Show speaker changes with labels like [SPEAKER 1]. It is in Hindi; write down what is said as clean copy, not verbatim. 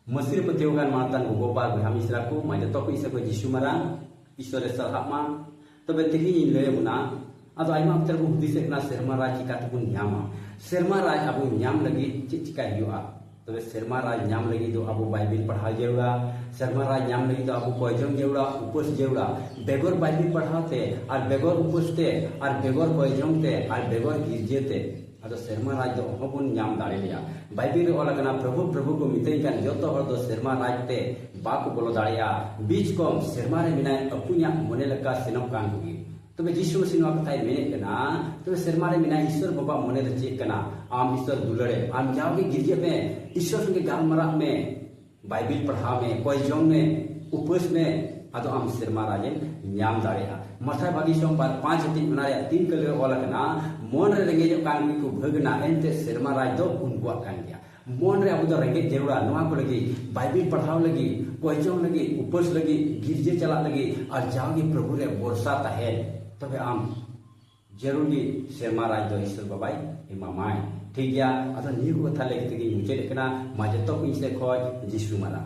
[SPEAKER 1] मसीर पतियोगान मातान गोपाल बहाम इसरा को माजे तो इसे को जिसु मरान ईश्वर सरहामा तबे तेही ले बुना अदो आइमा अक्तर को हुदिस एकना सेरमा राज चिका तुकुन न्यामा सेरमा राज अबो न्याम लगी चिका हियुआ तबे सेरमा राज न्याम लगी तो अबो बाइबिल पढ़ा जेउड़ा सेरमा राज न्याम लगी तो अबो कोयजम जेउड़ा उपस जेउड़ा बेगोर बाइबिल पढ़ाते और बेगोर उपसते और बेगोर कोयजम ते और बेगोर गिरजेते अदो सेरमा राज दो हबुन न्याम दाड़ेलिया बाइबिल ओलगना प्रभु प्रभु को मितई कान जोतो हर दो सेरमा राज ते बाको बोलो दाड़िया बीच कोम सेरमा रे मिनाय अपुन्या मने लका सेनम कान होगी तबे जिसु मसीह नो कथाय मेने कना तबे सेरमा रे मिनाय ईश्वर बाबा मने रे चेक कना आम ईश्वर दुलड़े आम जाओगे गिरजे में ईश्वर संगे गालमरा में बाइबिल पढ़ा में कोई जों में उपस में अदो आम सेरमा राजे न्याम दाड़ेया मथा भागी सोमवार 5 दिन बनाया 3 कलर ओलगना मन रे रेंगे जो कान को भगना एंते सेरमा राज दो उनको कान गया मन रे अब रेंगे जेवड़ा नवा को लगी बाइबिल पढ़ाव लगी कोयचों लगी उपस लगी गिरजे चला लगी और जाओगे प्रभु रे वर्षा तहे तबे आम जरूरी सेरमा राज दो ईश्वर बाबाई इमामाय ठीक गया अदो न्यू कथा लेके मुझे देखना माजे तो इनसे खोज जिसु मारा